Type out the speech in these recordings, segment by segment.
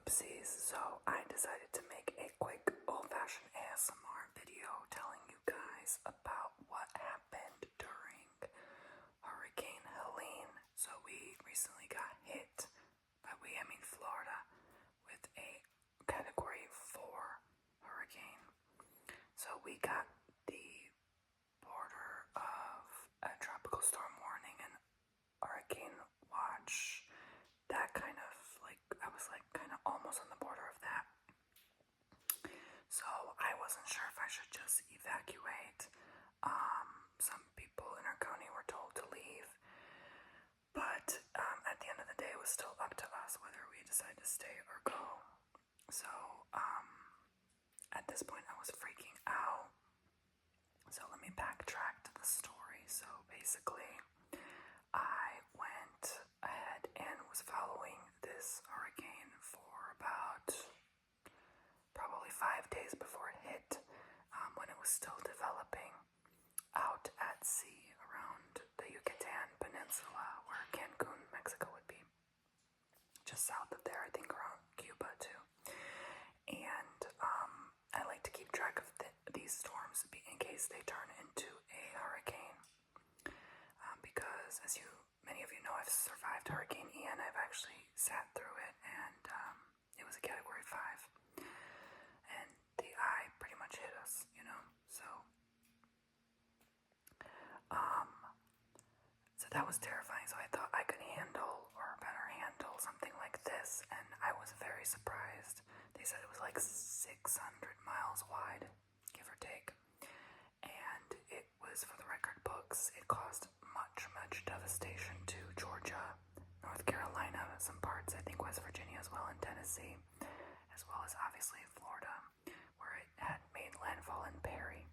Oopsies. So I decided to make a quick old-fashioned ASMR video telling you guys about what happened during Hurricane Helene. So we recently got hit, by we I mean Florida, with a Category 4 hurricane. So we got the border of a tropical storm warning and hurricane watch. That kind of I was kind of almost on the border of that. So I wasn't sure if I should just evacuate. Some people in our county were told to leave, but at the end of the day, it was still up to us whether we decide to stay or go. So at this point, I was freaking out. So let me backtrack to the story. So basically, I went ahead and was following this hurricane for about probably 5 days before it hit, when it was still developing out at sea around the Yucatan Peninsula, where Cancun, Mexico would be. Just south of there, I think around Cuba too. And I like to keep track of these storms in case they turn into a hurricane. Because as many of you know, I've survived Hurricane Ian. I've actually sat through it, and it was a Category 5. And the eye pretty much hit us, So that was terrifying. So I thought I could handle, or better handle, something like this, and I was very surprised. They said it was like 600 miles wide, give or take. And it was, for the record books, it caused much devastation to Georgia, North Carolina, some parts, I think West Virginia as well, and Tennessee, as well as obviously Florida, where it had made landfall in Perry,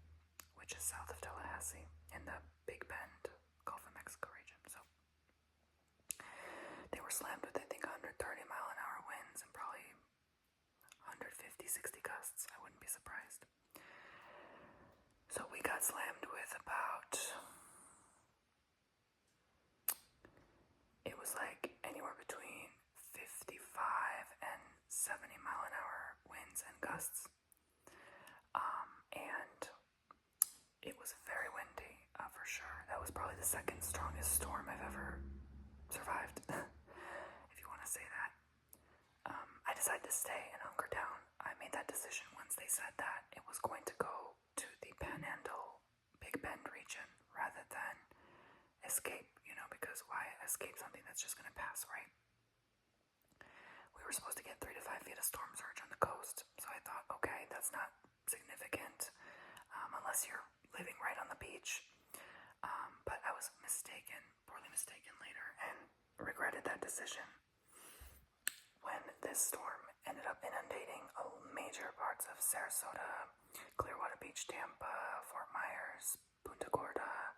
which is south of Tallahassee, in the Big Bend, Gulf of Mexico region. So they were slammed with, I think, 130-mile-an-hour winds and probably 150, 60 gusts. I wouldn't be surprised. So we got slammed with about, it was like anywhere between 55 and 70-mile-an-hour winds and gusts. And it was very windy, for sure. That was probably the second strongest storm I've ever survived, if you want to say that. I decided to stay and hunker down. I made that decision once they said that it was going to go to the Panhandle, Big Bend region rather than escape, because why escape something that's just going to pass, right? We were supposed to get 3 to 5 feet of storm surge on the coast, so I thought, okay, that's not significant, unless you're living right on the beach. But I was poorly mistaken later, and regretted that decision when this storm ended up inundating major parts of Sarasota, Clearwater Beach, Tampa, Fort Myers, Punta Gorda,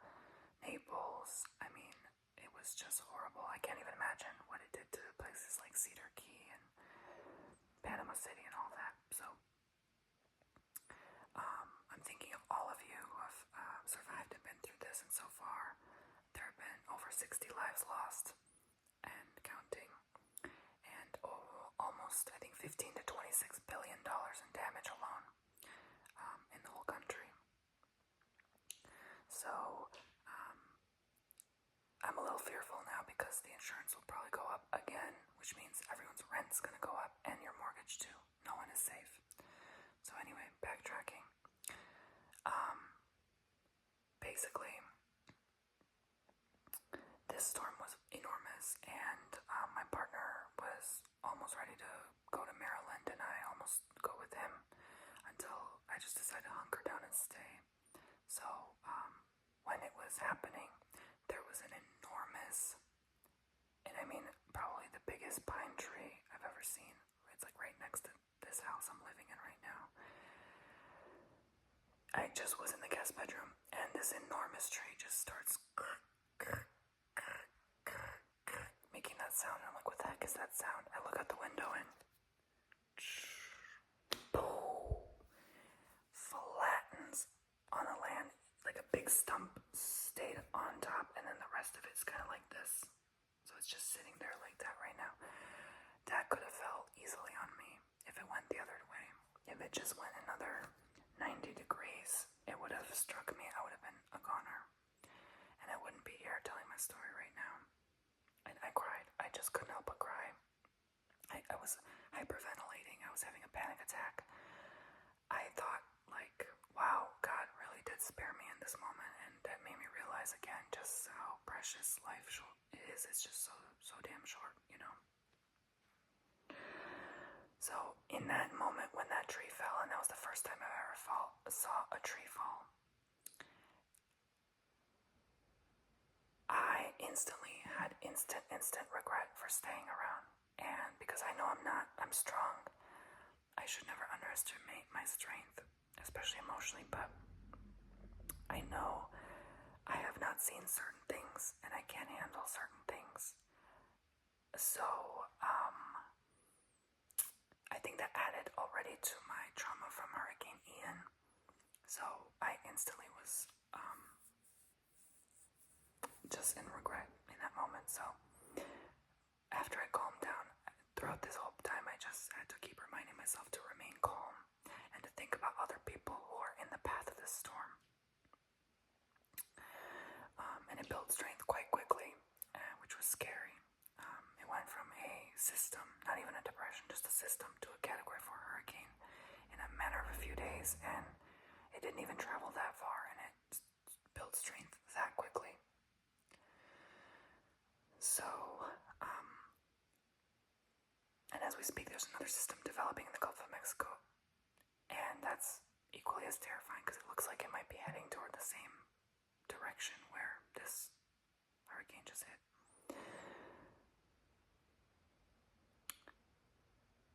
Naples. I mean, it was just horrible. I can't even imagine what it did to places like Cedar Key and Panama City and all that. So I'm thinking of all of you who have survived and been through this, and so far there have been over 60 lives lost and counting, and almost, I think, $15 to $26 billion in damage alone, in the whole country. So I'm a little fearful now because the insurance will probably go up again, which means everyone's rent's going to go up and your mortgage too. No one is safe. So anyway, backtracking. Basically, this storm was enormous, and my partner was almost ready to go to Maryland, and I almost go with him until I just decided to hunker down and stay. So when it was happening, there was an enormous, and I mean probably the biggest pine tree I've ever seen. It's like right next to this house I'm living in right now. I just was in the guest bedroom, and this enormous tree just starts making that sound. I'm like, what the heck is that sound? I look out the window and flattens on the land, like a big stump stayed on top, and then the rest of it's kind of like this. So it's just sitting there like that right now. That could have fell easily on me. if it just went another 90 degrees, it would have struck me. I would have been a goner. And I wouldn't be here telling my story right now. And I cried. I just couldn't help but cry. I was hyperventilating. I was having a panic attack. I thought, like, wow, God really did spare me in this moment. And that made me realize again just how precious life is. It's just so damn short, you know? So in that moment when that tree fell, and that was the first time I ever saw a tree fall, I instantly had instant regret for staying around. And because I know I'm strong, I should never underestimate my strength, especially emotionally, but I know I have not seen certain things and I can't handle certain things. So, I think that added already to my trauma from Hurricane Ian. So I instantly was just in regret in that moment. So after I calmed down, throughout this whole time, I just had to keep reminding myself to remain calm and to think about other people who are in the path of this storm. And it built strength quite quickly, which was scary. It went from a system, not even a depression, just a system, to a category 4 hurricane in a matter of a few days, and it didn't even travel that far, and it built strength that quickly. So, and as we speak, there's another system developing in the Gulf of Mexico, and that's equally as terrifying because it looks like it might be heading toward the same direction where this hurricane just hit.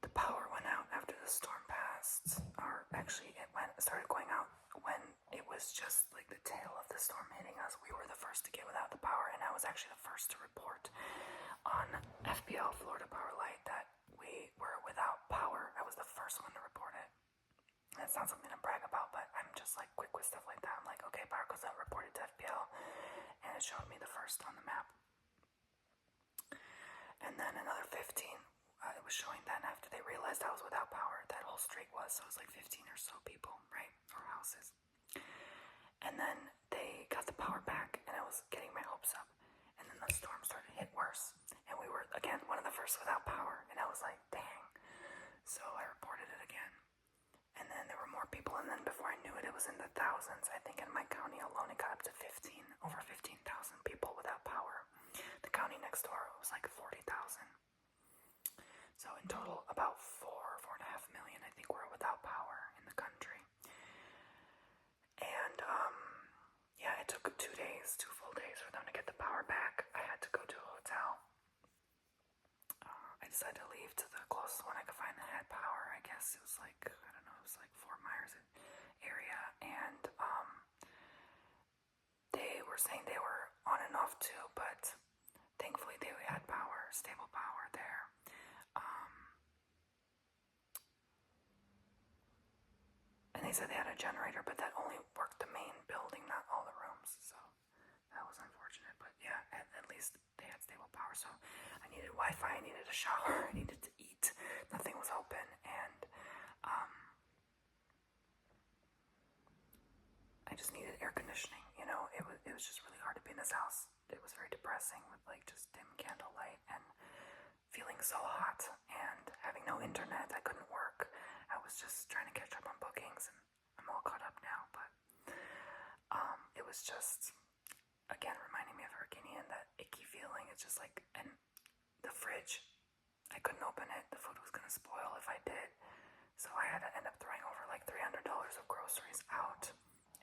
The power went out after the storm passed, or actually it started going out when it was just like the tail of the storm hitting us. We were the first to get without the power, and I was actually the first to report on FPL, Florida Power Light, that we were without power. I was the first one to report it. That's not something to brag about, but I'm just like quick with stuff like that. I'm like, okay, power goes out, reported to FPL, and it showed me the first on the map. And then another 15, it was showing then after they realized I was without power, that whole street was, so it was like 15 or so people, right, or houses. And then they got the power back, and I was getting my hopes up, and then the storm started to hit worse, and we were, again, one of the first without power, and I was like, dang. So I reported it again, and then there were more people, and then before I knew it, it was in the thousands. I think in my county alone, it got up to over 15,000 people without power. The county next door was like 40,000. So in total, about 4.5 million, I think, were without power in the country. And yeah, it took 2 days, 2 full days for them to get the power back. I had to go to a hotel. I decided to leave to the closest one I could find that had power. I guess it was like, I don't know, it was like Fort Myers area. And they were saying they were on and off too, but thankfully they had power, stable power there. And they said they had a generator, but that only worked the main building, not all the rooms. So that was unfortunate. But yeah, at least they had stable power. So I needed Wi-Fi, I needed a shower, I needed to eat. Nothing was open, and I just needed air conditioning. You know, it was just really hard to be in this house. It was very depressing with like just dim candlelight and feeling so hot and having no internet. I couldn't work. I was just trying to catch up on bookings, and I'm all caught up now, but it was just, again, reminding me of Hurricane Ian, that icky feeling. It's just like, and the fridge, I couldn't open it. The food was going to spoil if I did, so I had to end up throwing over like $300 of groceries out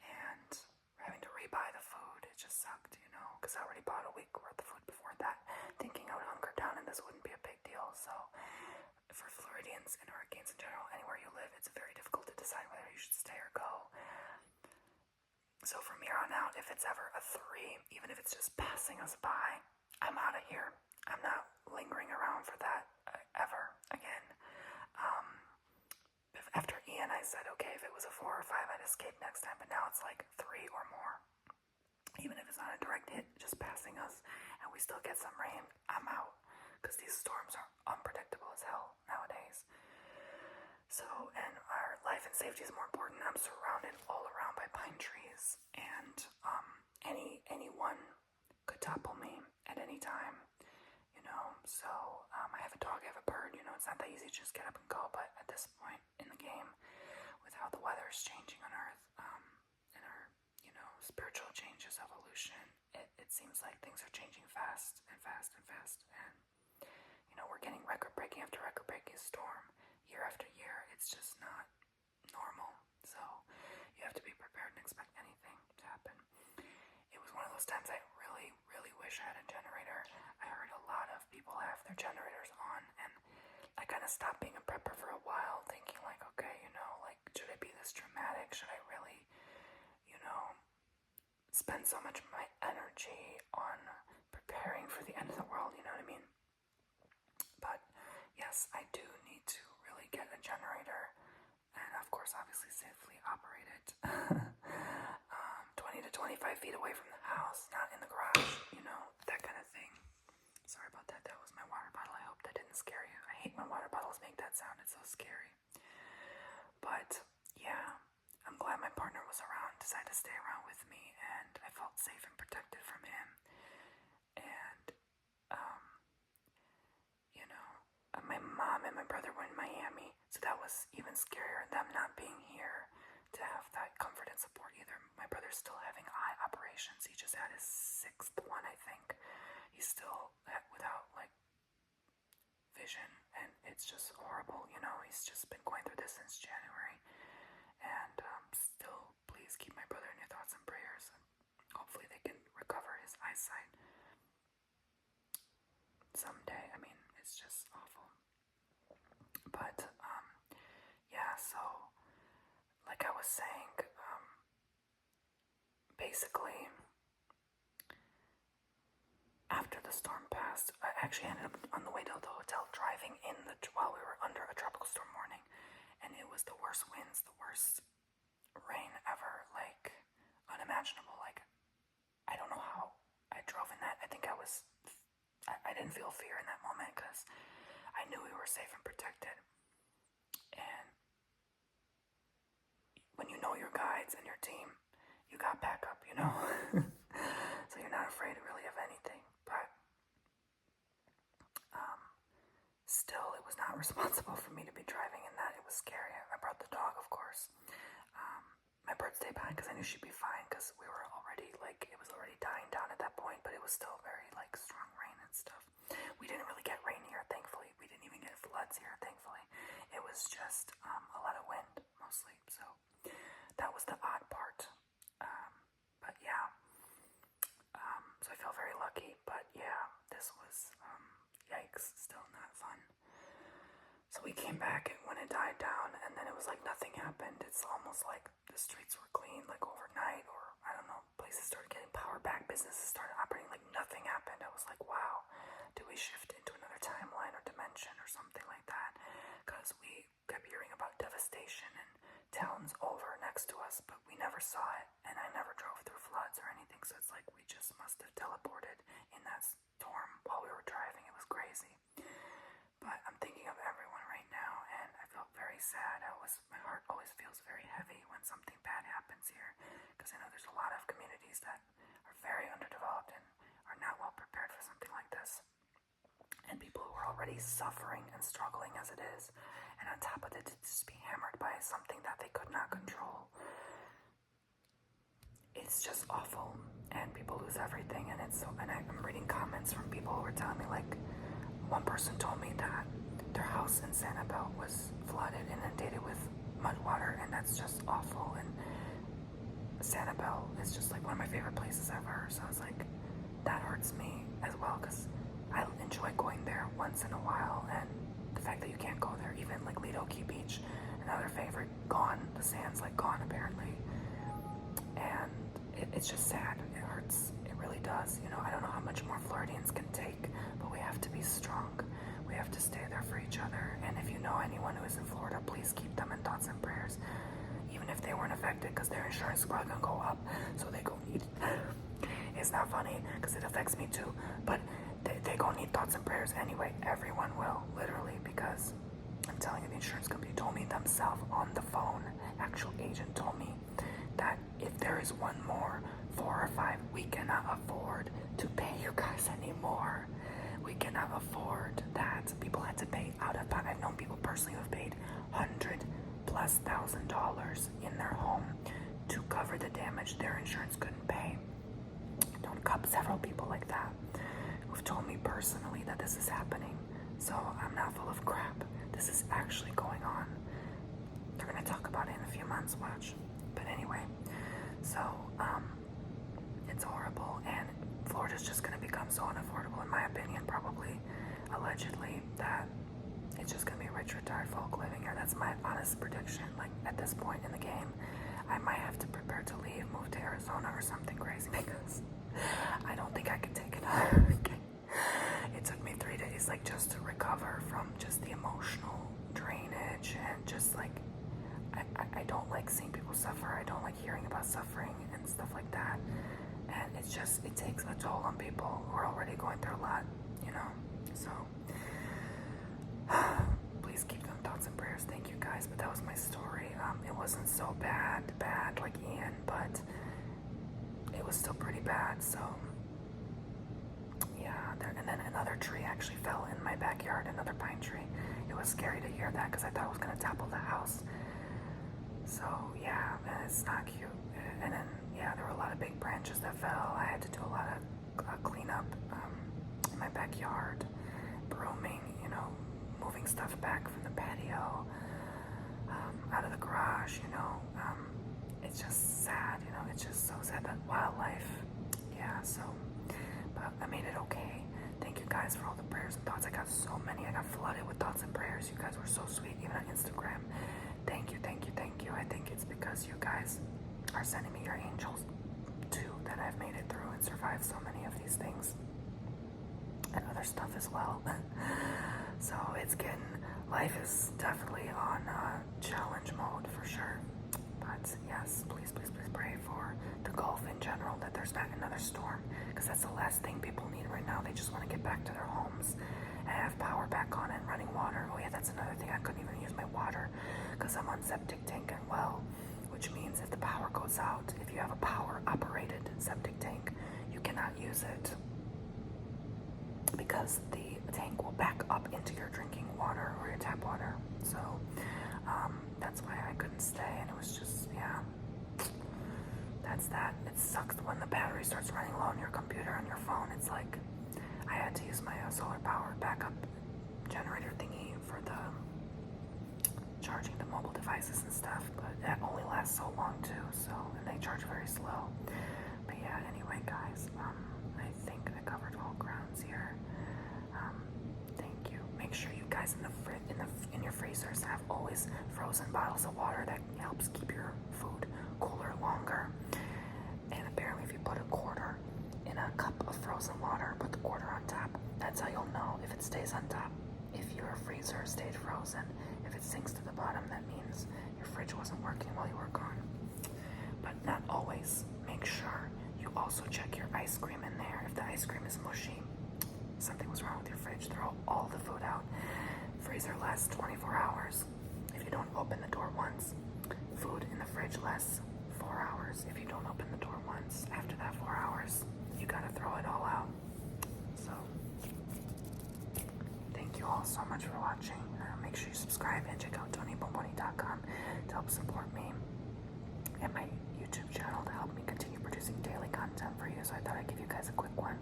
and having to rebuy the food. It just sucked, you know, because I already bought a week worth of food before that, thinking I would hunker down and this wouldn't be a big deal. So for Floridians and hurricanes in general, anywhere you live, it's very difficult to decide whether you should stay or go. So from here on out, if it's ever a 3, even if it's just passing us by, I'm out of here. I'm not lingering around for that ever again. After Ian, I said, okay, if it was a 4 or 5, I'd escape next time, but now it's like 3 or more. Even if it's not a direct hit, just passing us, and we still get some rain, I'm out. Because these storms are unpredictable as hell nowadays. So, and our life it's not that easy to just get up and go, but at this point in the game, with how the weather is changing on Earth, and our, spiritual changes, evolution, it seems like things are changing fast and fast and fast, and, we're getting record-breaking after record-breaking storm, year after year. It's just not normal, so you have to be prepared and expect anything to happen. It was one of those times I really, really wish I had a generator. I heard a lot of people have their generators on, and I kind of stopped being a prepper for a while, thinking like, okay, should it be this dramatic? Should I really, spend so much of my energy on preparing for the end of the world, you know what I mean? But yes, I do need to really get a generator, and of course, obviously safely operate it. 20 to 25 feet away from the house, not in the garage, that kind of thing. Sorry about that. That was my water bottle. I hope that didn't scare you. I hate when water bottles make that sound. It's so scary. But yeah, I'm glad my partner was around, decided to stay around with me, and I felt safe and protected from him. And, my mom and my brother were in Miami, so that was even scarier, them not being here to have that comfort and support either. My brother's still having eye operations. He just had his 6th one, I think. He's still without, vision, and it's just horrible, He's just been going through this since January. And still, please keep my brother in your thoughts and prayers. And hopefully they can recover his eyesight someday. I mean, it's just awful. But, yeah, so, like I was saying, basically, after the storm passed, I actually ended up on the way to the hotel driving while we were under a tropical storm warning, and it was the worst winds, the worst rain ever, unimaginable. I don't know how I drove in that. I think I didn't feel fear in that moment because I knew we were safe and protected. And when you know your guides and your team, you got backup, so you're not afraid really of anything. But still, it was not responsible for me to be driving in that. It was scary. I brought the dog, of course. My bird stayed behind because I knew she'd be fine because we were already, it was already dying down at that point, but it was still very, strong rain and stuff. We didn't really get rain here, thankfully. We didn't even get floods here, thankfully. It was just a lot of wind, mostly. So that was the odd part. But yeah. So I feel very lucky. But yeah, this was, yikes, still not fun. So we came back when it died down, and then it was like nothing happened. It's almost like the streets were clean, overnight, or I don't know, places started getting power back, businesses started operating like nothing happened. I was like, wow, do we shift into another timeline or dimension or something like that? Because we kept hearing about devastation and towns over next to us, but we never saw it, and I never drove through floods or anything, so it's like we just must have teleported in that storm while we were driving. It was crazy. But I'm thinking of everyone right now, and I felt very sad. My heart always feels very heavy when something bad happens here, because I know there's a lot of communities that are very underdeveloped and are not well prepared for something like this. And people who are already suffering and struggling as it is, and on top of it, to just be hammered by something that they could not control. It's just awful, and people lose everything, and I'm reading comments from people who are telling me, one person told me that their house in Sanibel was flooded, inundated with mud water, and that's just awful. And Sanibel is just one of my favorite places ever, so I was like, that hurts me as well, because I enjoy going there once in a while, and the fact that you can't go there, even Lido Key Beach, another favorite, gone. The sand's gone apparently, and it's just sad. It hurts. It really does. I don't know how much more Floridians can take, but we have to be strong. We have to stay there for each other. And if you know anyone who is in Florida, please keep them in thoughts and prayers, even if they weren't affected, because their insurance is probably gonna go up, so they gonna need. It's not funny because it affects me too, but they gonna need thoughts and prayers anyway. Everyone will, literally, because I'm telling you, the insurance company told me themselves on the phone. Actual agent told me that if there is one more 4 or 5, we cannot afford to pay you guys anymore. We can cannot afford that. People had to pay out of pocket. I've known people personally who have paid $100,000+ in their home to cover the damage their insurance couldn't pay. Don't cup several people like that who've told me personally that this is happening. So I'm not full of crap. This is actually going on. They're gonna talk about it in a few months, watch. But anyway, so it's horrible, and Florida's just gonna become so unaffordable, in my opinion, probably, allegedly, that it's just gonna be rich, retired folk living here. That's my honest prediction. Like, at this point in the game, I might have to prepare to leave, move to Arizona or something crazy, because I don't think I can take it. It took me 3 days, like, just to recover from just the emotional drainage, and just like, I don't like seeing people suffer. I don't like hearing about suffering and stuff like that. And it's just, it takes a toll on people who are already going through a lot, you know? So, please keep them thoughts and prayers. Thank you guys. But that was my story. It wasn't so bad like Ian, but it was still pretty bad. So, yeah. And then another tree actually fell in my backyard, another pine tree. It was scary to hear that because I thought it was going to topple the house. So, yeah, it's not cute. And then, yeah, there were a lot of big branches that fell. I had to do a lot of cleanup in my backyard, brooming, you know, moving stuff back from the patio, out of the garage, you know. It's just sad, you know. It's just so sad that wildlife, yeah, so, but I made it okay. Thank you guys for all the prayers and thoughts. I got so many. I got flooded with thoughts and prayers. You guys were so sweet, even on Instagram. Thank you, thank you, thank you. I think it's because you guys are sending me your angels too, that I've made it through and survived so many of these things and other stuff as well. So it's getting, life is definitely on challenge mode for sure. But yes, please, please, please pray for the Gulf in general, that there's not another storm, because that's the last thing people need right now. They just want to get back to their homes and have power back on and running water. Oh yeah, that's another thing. I couldn't even use my water because I'm on septic tank and well, which means if the power goes out, if you have a power operated septic tank, you cannot use it because the tank will back up into your drinking water or your tap water. So that's why I couldn't stay, and it was just, yeah, that's that. It sucks when the battery starts running low on your computer, on your phone. It's like I had to use my solar power backup generator thingy for the charging the mobile devices and stuff, but that only lasts so long too, so, and they charge very slow. But yeah, anyway guys, I think I covered all grounds here. Thank you. Make sure you guys in your freezers have always frozen bottles of water. That helps keep your food cooler longer. And apparently if you put a quarter in a cup of frozen water, put the quarter on top, that's how you'll know if it stays on top. If your freezer stayed frozen, if it sinks to the bottom, that means your fridge wasn't working while you were gone. But not always. Make sure you also check your ice cream in there. If the ice cream is mushy, something was wrong with your fridge. Throw all the food out. Freezer lasts 24 hours. If you don't open the door once, food in the fridge lasts 4 hours. If you don't open the door once, after that 4 hours, you gotta throw it all out. So, thank you all so much for watching. Make sure you subscribe and check out TonyBomboni.com to help support me and my YouTube channel to help me continue producing daily content for you. So I thought I'd give you guys a quick one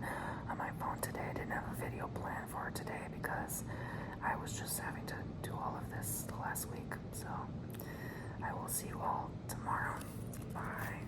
on my phone today. I didn't have a video plan for today because I was just having to do all of this the last week. So I will see you all tomorrow. Bye.